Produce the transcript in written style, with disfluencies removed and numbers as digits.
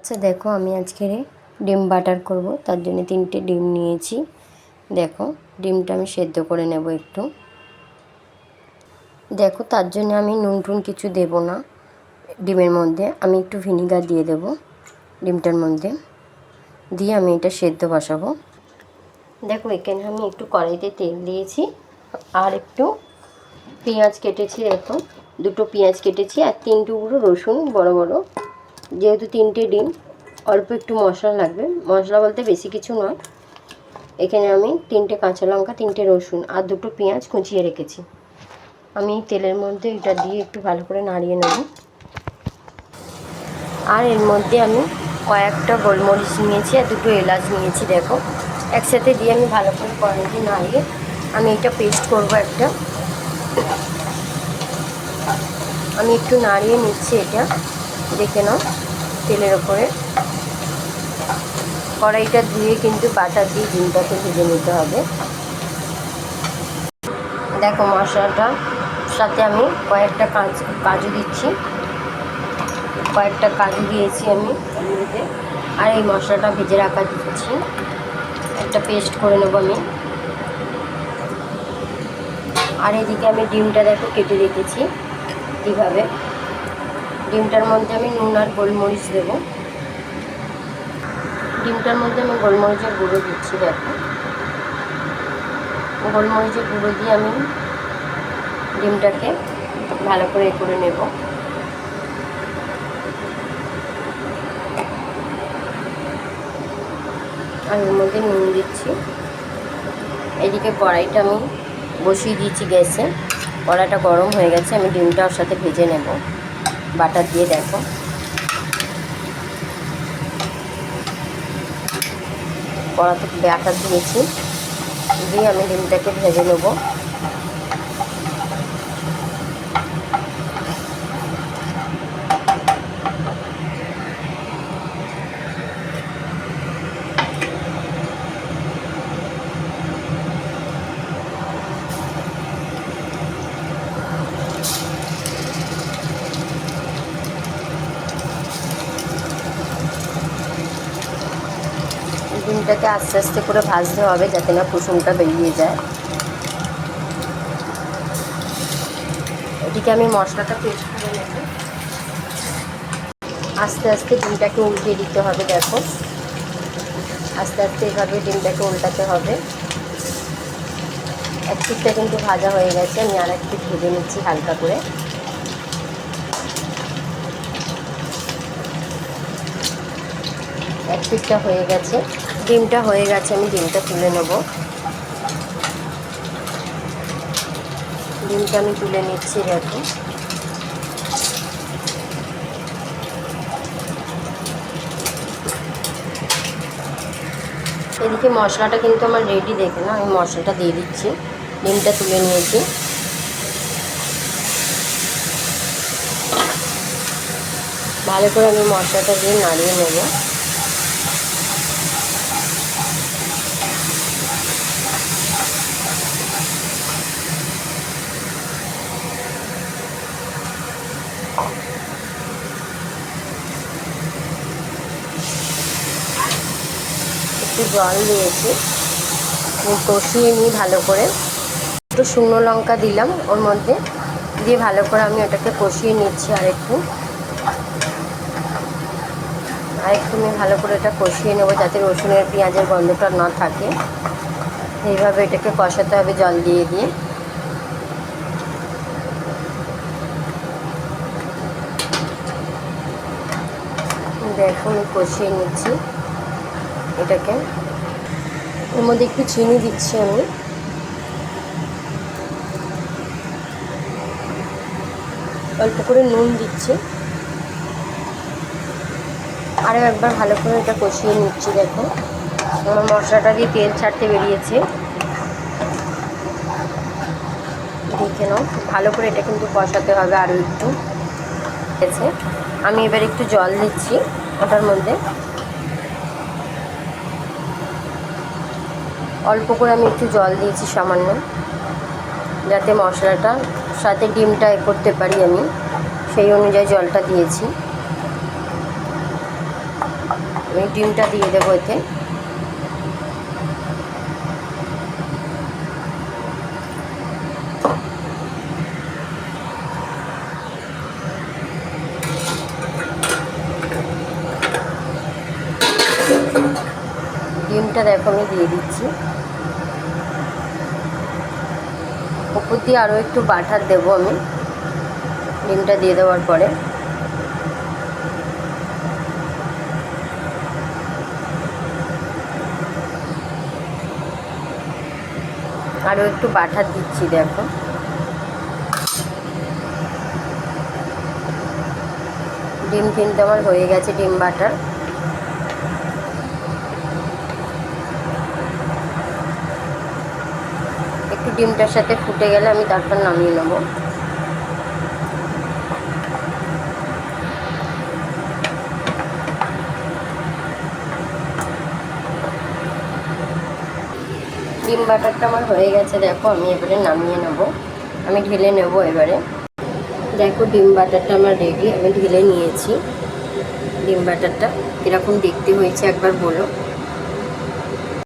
আচ্ছা দেখো, আমি আজকে ডিম বাটার করব, তার জন্য 3টে ডিম নিয়েছি। দেখো, ডিমটা আমি সেদ্ধ করে নেব একটু। দেখো, তার জন্য আমি নুন টুন কিছু দেব না ডিমের মধ্যে। আমি একটু ভিনিগার দিয়ে দেব ডিমটার মধ্যে, দিয়ে আমি এটা সেদ্ধ বসাবো। দেখো, এখানে আমি একটু কড়াইতে তেল দিয়েছি, আর একটু পেঁয়াজ কেটেছি। দেখো, 2টো পেঁয়াজ কেটেছি, আর 3 টুকরো রসুন বড় বড়। যেহেতু 3টে ডিম, অল্প একটু মশলা লাগবে। মশলা বলতে বেশি কিছু নয়। এখানে আমি 3টে কাঁচা লঙ্কা, 3টে রসুন আর 2টো পেঁয়াজ কুচিয়ে রেখেছি। আমি তেলের মধ্যে এটা দিয়ে একটু ভালো করে নাড়িয়ে নেব। আর এর মধ্যে আমি কয়েকটা গোলমরিচ নিয়েছি আর 2টো এলাচ নিয়েছি। দেখো, একসাথে দিয়ে আমি ভালো করে কড়াইতে নাড়িয়ে আমি এটা পেস্ট করব একটা। আমি একটু নাড়িয়ে নিচ্ছি এটা, দেখে নাও। তেলের ওপরে কড়াইটা ধুয়ে কিন্তু বাটার দিয়ে ডিমটাকে ভেজে নিতে হবে। দেখো, মশলাটার সাথে আমি কয়েকটা কাজু দিচ্ছি, কয়েকটা কাজু দিয়েছি আমি এগুলোতে। আর এই মশলাটা ভেজে রাখা দিচ্ছি, একটা পেস্ট করে নেব আমি। আর এদিকে আমি ডিমটা দেখো কেটে রেখেছি এইভাবে। ডিমটার মধ্যে আমি নুন আর গোলমরিচ দেবো। ডিমটার মধ্যে আমি গোলমরিচের গুঁড়ো দিচ্ছি। দেখো, গোলমরিচের গুঁড়ো দিয়ে আমি ডিমটাকে ভালো করে করে নেব। আর এর মধ্যে নুন দিচ্ছি। এদিকে কড়াইটা আমি বসিয়ে দিয়েছি গ্যাসে। কড়াইটা গরম হয়ে গেছে, আমি ডিমটা ওর সাথে ভেজে নেব বাটার দিয়ে। দেখো, কড়াতে বাটার দিয়েছি, দিয়ে আমি ডিমটাকে ভেজে নেব। ডিমটাকে আস্তে আস্তে করে ভাজতে হবে, যাতে না কুসুমটা বেরিয়ে যায়। এদিকে আমি মশলাটা পেস্ট করে নেব। আস্তে আস্তে ডিমটাকে উল্টে দিতে হবে। দেখো, আস্তে আস্তে এভাবে ডিমটাকে উল্টাতে হবে। এক পিঠটা কিন্তু ভাজা হয়ে গেছে, আমি আর এক পিঠ ভেজে নিচ্ছি হালকা করে। এক পিঠটা হয়ে গেছে, ডিমটা হয়ে গেছে, আমি ডিমটা তুলে নেব। ডিমটা আমি তুলে নিচ্ছি। দেখো, এদিকে মশলাটা কিন্তু আমার রেডি। দেখে না, আমি মশলাটা দিয়ে দিচ্ছি। ডিমটা তুলে নিয়েছি। ভালো করে আমি মশলাটা দিয়ে নাড়িয়ে নেব। একটু জল দিয়েছি, কষিয়ে নিই ভালো করে। একটু শুকনো লঙ্কা দিলাম ওর মধ্যে, দিয়ে ভালো করে আমি ওটাকে কষিয়ে নিচ্ছি। আর একটু আমি ভালো করে এটা কষিয়ে নেব, যাতে রসুনের পেঁয়াজের গন্ধটা না থাকে। এইভাবে এটাকে কষাতে হবে জল দিয়ে দিয়ে। দেখো, আমি কষিয়ে নিচ্ছি এটাকে। এর মধ্যে একটু চিনি দিচ্ছি আমি। অল্প করে নুন দিচ্ছি। আরও একবার ভালো করে এটা কষিয়ে নিচ্ছি। দেখো, আমার মশলাটা দিয়ে তেল ছাড়তে বেরিয়েছে, দেখে নাও। ভালো করে এটা কিন্তু কষাতে হবে আরও একটু। ঠিক আছে, আমি এবার একটু জল দিচ্ছি ওটার মধ্যে। অল্প করে আমি একটু জল দিয়েছি সামান্য, যাতে মশলাটার সাথে ডিমটা করতে পারি আমি, সেই অনুযায়ী জলটা দিয়েছি। আমি ডিমটা দিয়ে দেবো এতে। ডিমটা দেখো আমি দিয়ে দিচ্ছি। উপর দিয়ে আরও একটু বাটার দেবো আমি ডিমটা দিয়ে দেওয়ার পরে। আরও একটু বাটার দিচ্ছি দেখো। ডিম কিন্তু আমার হয়ে গেছে, ডিম বাটার। একটু ডিমটার সাথে ফুটে গেলে আমি তারপর নামিয়ে নেব। ডিম বাটারটা আমার হয়ে গেছে দেখো, আমি এবারে নামিয়ে নেব। আমি ঢেলে নেব এবারে। দেখো ডিম বাটারটা আমার রেডি, আমি ঢেলে নিয়েছি। ডিম বাটারটা কীরকম দেখতে হয়েছে একবার বলো।